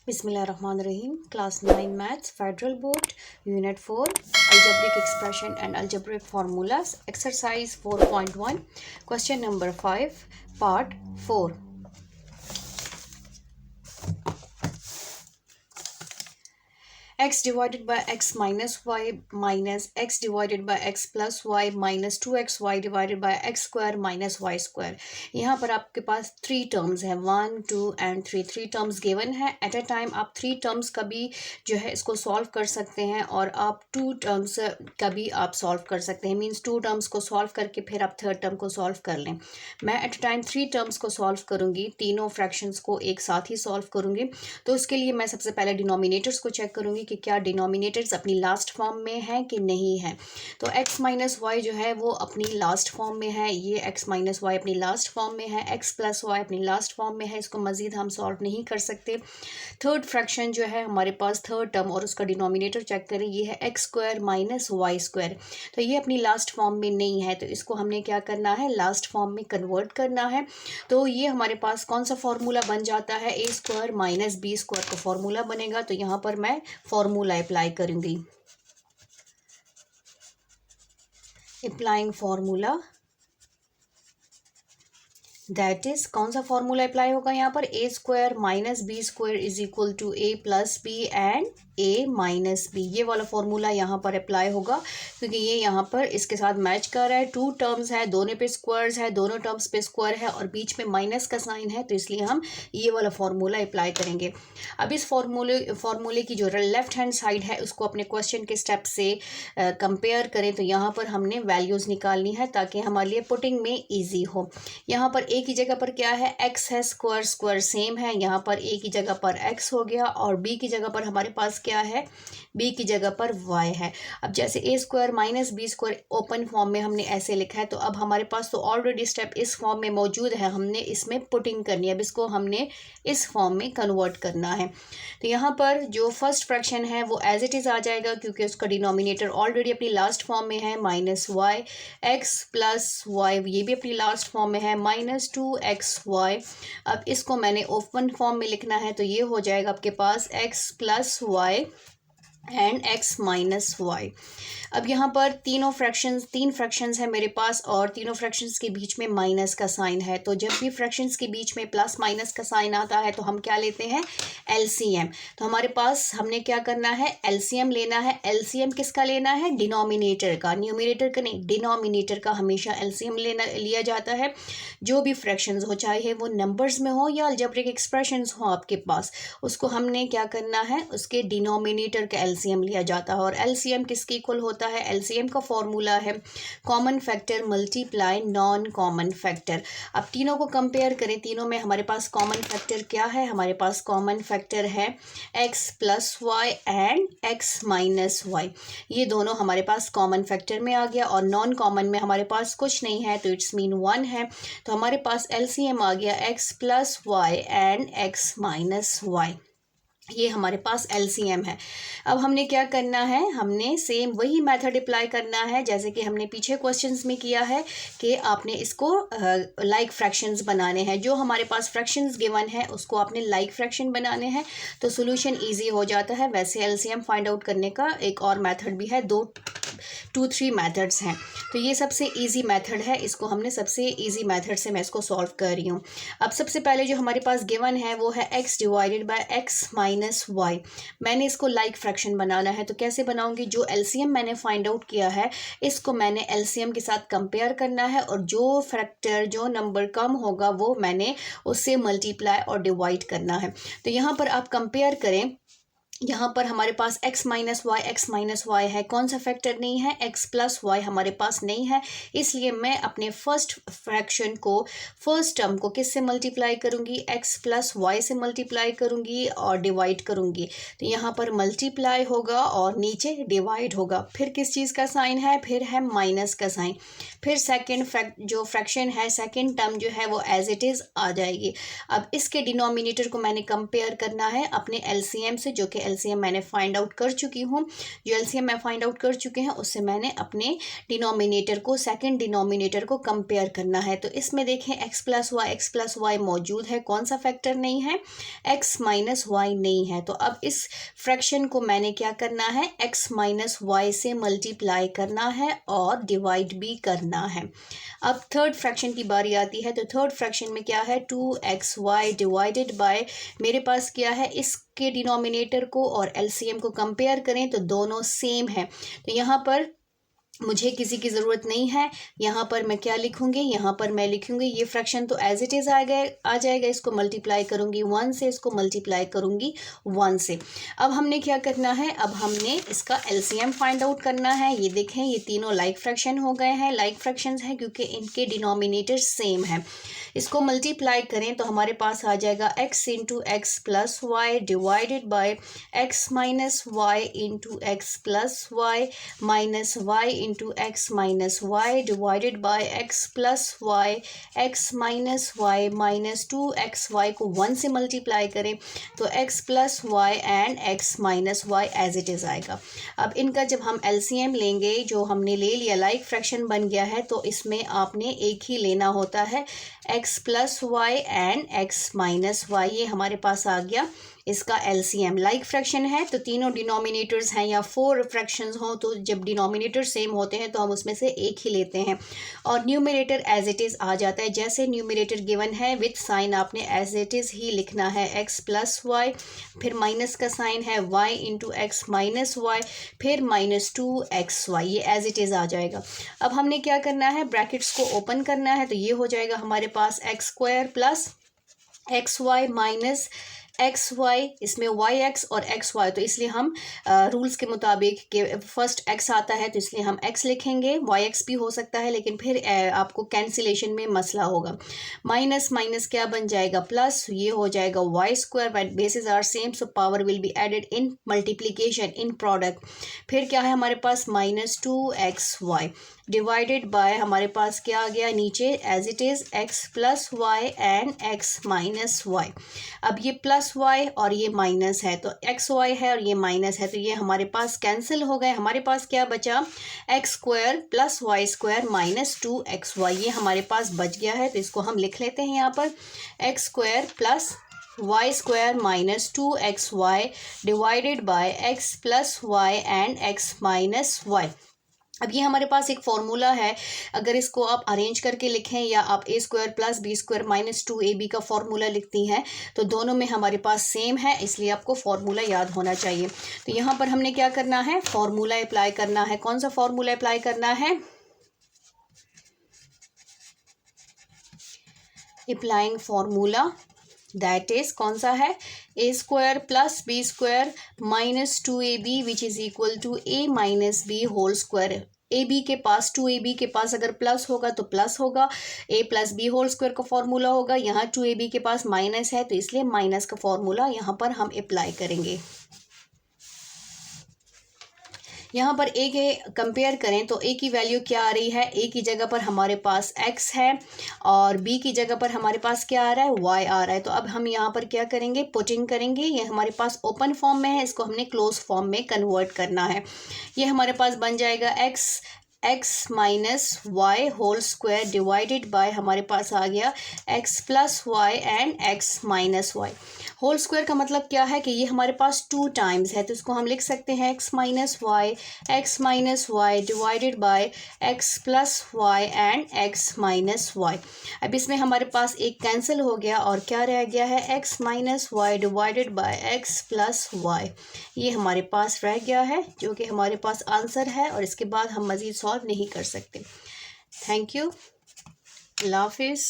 Bismillahirrahmanirrahim. Class 9 Maths, Federal Board, Unit 4, Algebraic Expression and Algebraic Formulas, Exercise 4.1, Question number 5, Part 4. X divided by x minus y minus x divided by x plus y minus 2xy divided by x square minus y square. यहाँ पर आपके पास 3 terms हैं, 1 2 and 3 terms given है. At a time आप 3 terms का भी जो है इसको सॉल्व कर सकते हैं और आप 2 टर्म्स का भी आप सॉल्व कर सकते हैं. मीन्स 2 टर्म्स को सॉल्व करके फिर आप थर्ड टर्म को सॉल्व कर लें. मैं एट अ टाइम 3 टर्म्स को सॉल्व करूँगी, तीनों फ्रैक्शंस को एक साथ ही सॉल्व करूँगी. तो उसके लिए मैं सबसे पहले डिनोमिनेटर्स को चेक करूँगी कि क्या डिनोमिनेटर्स अपनी लास्ट फॉर्म में है कि नहीं है. तो x माइनस वाई जो है वो अपनी लास्ट फॉर्म में है. ये x माइनस वाई अपनी लास्ट फॉर्म में है, x प्लस वाई अपनी लास्ट फॉर्म में है. इसको मज़ीद हम सॉल्व नहीं कर सकते. थर्ड फ्रैक्शन जो है हमारे पास थर्ड टर्म और उसका डिनोमिनेटर चेक करें, ये है x square minus y square. तो ये अपनी लास्ट फॉर्म में नहीं है, तो इसको हमने क्या करना है, लास्ट फॉर्म में कन्वर्ट करना है. तो ये हमारे पास कौन सा फॉर्मूला बन जाता है, A square minus B square का फॉर्मूला बनेगा. तो यहाँ पर मैं फॉर्मूला अप्लाई करूँगी. अप्लाइंग फॉर्मूला, दैट इज कौन सा फॉर्मूला अप्लाई होगा यहाँ पर, A square minus B square is equal to A plus B and A minus B. ये वाला फॉर्मूला यहाँ पर अप्लाई होगा क्योंकि ये यहाँ पर इसके साथ मैच कर रहा है. 2 टर्म्स है, दोनों पे स्क्वायर्स है, दोनों टर्म्स पे स्क्वायर है और बीच में माइनस का साइन है, तो इसलिए हम ये वाला फॉर्मूला अप्लाई करेंगे. अब इस फॉर्मूले की जो लेफ्ट हैंड साइड है उसको अपने क्वेश्चन के स्टेप से कंपेयर करें. तो यहाँ पर हमने वैल्यूज़ निकालनी है ताकि हमारे लिए पुटिंग में ईजी हो. यहाँ पर ए की जगह पर क्या है, x है, स्क्वायर स्क्वायर सेम है. यहाँ पर ए की जगह पर x हो गया और बी की जगह पर हमारे पास क्या है, b की जगह पर y है. अब जैसे A square minus B square open form में हमने ऐसे लिखा है, तो अब हमारे पास तो ऑलरेडी स्टेप इस फॉर्म में मौजूद है, हमने इसमें पुटिंग करनी है. अब इसको हमने इस फॉर्म में कन्वर्ट करना है. तो यहाँ पर जो फर्स्ट फ्रैक्शन है वो एज इट इज़ आ जाएगा क्योंकि उसका डिनोमिनेटर ऑलरेडी अपनी लास्ट फॉर्म में है, minus y x plus y, ये भी अपनी लास्ट फॉर्म में है, माइनस 2xy. अब इसको मैंने ओपन फॉर्म में लिखना है, तो ये हो जाएगा आपके पास x plus y and x minus y. अब यहाँ पर तीन फ्रैक्शंस है मेरे पास और तीनों फ्रैक्शंस के बीच में माइनस का साइन है. तो जब भी फ्रैक्शंस के बीच में प्लस माइनस का साइन आता है तो हम क्या लेते हैं, एलसीएम. तो हमारे पास हमने क्या करना है, एलसीएम लेना है. एलसीएम किसका लेना है, डिनोमिनेटर का, न्यूमिनेटर का नहीं, डिनोमिनेटर का हमेशा एलसीएम लिया जाता है. जो भी फ्रैक्शंस हो, चाहे वो नंबर्स में हो या अलजेब्रिक एक्सप्रेशंस हो आपके पास, उसको हमने क्या करना है, उसके डिनोमिनेटर का एलसीएम लिया जाता है. और एलसीएम किसके इक्वल होता है, एलसीएम का फॉर्मूला है common factor multiply non common factor. अब तीनों को कंपेयर करें, तीनों में हमारे पास कॉमन फैक्टर क्या है, हमारे पास कॉमन फैक्टर है x plus y and x minus y. ये दोनों हमारे पास कॉमन फैक्टर में आ गया और नॉन कॉमन में हमारे पास कुछ नहीं है, तो इट्स मीन 1 है. तो हमारे पास एलसीएम आ गया x plus y and x minus y. ये हमारे पास एलसीएम है. अब हमने क्या करना है, हमने सेम वही मेथड अप्लाई करना है जैसे कि हमने पीछे क्वेश्चंस में किया है कि आपने इसको लाइक फ्रैक्शंस बनाने हैं. जो हमारे पास फ्रैक्शंस गिवन है उसको आपने लाइक फ्रैक्शन बनाने हैं, तो सोल्यूशन इजी हो जाता है. वैसे एलसीएम फाइंड आउट करने का एक और मेथड भी है, 2-3 मेथड्स हैं. तो ये सबसे इजी मेथड है, इसको हमने सबसे इजी मेथड से मैं इसको सॉल्व कर रही हूँ. अब सबसे पहले जो हमारे पास गिवन है वो है x divided by x minus y. मैंने इसको लाइक फ्रैक्शन बनाना है, तो कैसे बनाऊंगी, जो एलसीएम मैंने फाइंड आउट किया है इसको मैंने एलसीएम के साथ कंपेयर करना है और जो फैक्टर जो नंबर कम होगा वो मैंने उससे मल्टीप्लाई और डिवाइड करना है. तो यहाँ पर आप कंपेयर करें, यहाँ पर हमारे पास x माइनस वाई है, कौन सा फैक्टर नहीं है, x प्लस वाई हमारे पास नहीं है. इसलिए मैं अपने फर्स्ट फ्रैक्शन को, फर्स्ट टर्म को किससे मल्टीप्लाई करूँगी, x प्लस वाई से मल्टीप्लाई करूँगी और डिवाइड करूँगी. तो यहाँ पर मल्टीप्लाई होगा और नीचे डिवाइड होगा. फिर किस चीज़ का साइन है, फिर है माइनस का साइन. फिर सेकेंड जो फ्रैक्शन है, सेकेंड टर्म जो है वो एज इट इज़ आ जाएगी. अब इसके डिनोमिनेटर को मैंने कंपेयर करना है अपने एलसीएम से, जो कि एलसीएम मैंने फाइंड आउट कर चुकी हूँ। जो एलसीएम मैं फाइंड आउट कर चुके हैं उससे मैंने अपने डिनोमिनेटर को, सेकंड डिनोमिनेटर को कंपेयर करना है। तो इसमें देखें x प्लस वाई मौजूद है, कौन सा फैक्टर नहीं है, x माइनस वाई नहीं है। तो अब इस फ्रैक्शन को मैंने क्या करना है, x माइनस वाई से मल्टीप्लाई करना है और डिवाइड भी करना है। अब थर्ड फ्रैक्शन की बारी आती है। तो थर्ड फ्रैक्शन में क्या है, 2xy डिवाइडेड बाय, मेरे पास क्या है, इसके डिनोमिनेटर को और एलसीएम को कंपेयर करें तो दोनों सेम है। तो यहाँ पर मुझे किसी की ज़रूरत नहीं है। यहाँ पर मैं क्या लिखूँगी, यहाँ पर मैं लिखूँगी ये फ्रैक्शन तो एज इट इज़ आ जाएगा। इसको मल्टीप्लाई करूँगी 1 से, इसको मल्टीप्लाई करूँगी 1 से। अब हमने क्या करना है, अब हमने इसका एलसीएम फाइंड आउट करना है। ये देखें, ये तीनों लाइक फ्रैक्शन हो गए हैं, लाइक फ्रैक्शंस हैं क्योंकि इनके डिनोमिनेटर सेम है। इसको मल्टीप्लाई करें तो हमारे पास आ जाएगा x into x plus y divided by x minus y into x plus y minus y into x minus y divided by x plus y x minus y minus 2xy को 1 से multiply करें तो x plus y and x minus y as it is आएगा। अब इनका जब हम LCM लेंगे, जो हमने ले लिया, लाइक फ्रैक्शन बन गया है, तो इसमें आपने एक ही लेना होता है, x plus y and x minus y. ये हमारे पास आ गया इसका एलसीएम। लाइक फ्रैक्शन है तो तीनों डिनोमिनेटर्स हैं, या 4 फ्रैक्शंस हों तो जब डिनोमिनेटर सेम होते हैं तो हम उसमें से एक ही लेते हैं और न्यूमरेटर एज इट इज़ आ जाता है। जैसे न्यूमरेटर गिवन है विथ साइन आपने एज इट इज़ ही लिखना है, x प्लस वाई, फिर माइनस का साइन है y into x minus y, फिर माइनस 2xy, ये एज इट इज़ आ जाएगा। अब हमने क्या करना है, ब्रैकेट्स को ओपन करना है। तो ये हो जाएगा हमारे पास x square plus x y minus x y, इसमें वाई एक्स और एक्स वाई, तो इसलिए हम रूल्स के मुताबिक कि फर्स्ट एक्स आता है तो इसलिए हम एक्स लिखेंगे। वाई एक्स भी हो सकता है लेकिन फिर आपको कैंसिलेशन में मसला होगा। माइनस माइनस क्या बन जाएगा, प्लस, ये हो जाएगा y square, but bases are same so power will be added in multiplication, in product. फिर क्या है हमारे पास, माइनस 2xy डिवाइडेड बाय, हमारे पास क्या आ गया नीचे as it is, x plus y and x minus y. अब ये प्लस वाई और ये माइनस है तो एक्स वाई है और ये माइनस है तो ये हमारे पास कैंसिल हो गए। हमारे पास क्या बचा, x square plus y square minus 2xy, ये हमारे पास बच गया है। तो इसको हम लिख लेते हैं यहाँ पर, x square plus y square minus 2xy divided by x plus y and x minus y. अब ये हमारे पास एक फॉर्मूला है, अगर इसको आप अरेंज करके लिखें या आप a square plus b square minus 2ab का फॉर्मूला लिखती हैं तो दोनों में हमारे पास सेम है, इसलिए आपको फॉर्मूला याद होना चाहिए। तो यहाँ पर हमने क्या करना है, फॉर्मूला अप्लाई करना है। कौन सा फॉर्मूला अप्लाई करना है, अप्लाइंग फॉर्मूला, दैट इज कौन सा है, a square plus b square minus 2ab which is equal to a minus b whole square. A b के पास, 2ab के पास अगर प्लस होगा तो प्लस होगा, a plus b whole square का फॉर्मूला होगा। यहाँ 2ab के पास माइनस है तो इसलिए माइनस का फॉर्मूला यहाँ पर हम अप्लाई करेंगे। यहाँ पर a के कंपेयर करें तो a की वैल्यू क्या आ रही है, a की जगह पर हमारे पास x है और b की जगह पर हमारे पास क्या आ रहा है, y आ रहा है। तो अब हम यहाँ पर क्या करेंगे, पुटिंग करेंगे। ये हमारे पास ओपन फॉर्म में है, इसको हमने क्लोज फॉर्म में कन्वर्ट करना है। ये हमारे पास बन जाएगा x minus y whole square divided by, हमारे पास आ गया x plus y and x minus y. Whole square का मतलब क्या है कि ये हमारे पास 2 टाइम्स है तो इसको हम लिख सकते हैं x minus y divided by x plus y and x minus y. अब इसमें हमारे पास एक कैंसिल हो गया और क्या रह गया है, x minus y divided by x plus y, ये हमारे पास रह गया है जो कि हमारे पास आंसर है और इसके बाद हम मज़ीद सॉल्व नहीं कर सकते। थैंक यू, अल्लाह हाफिज़।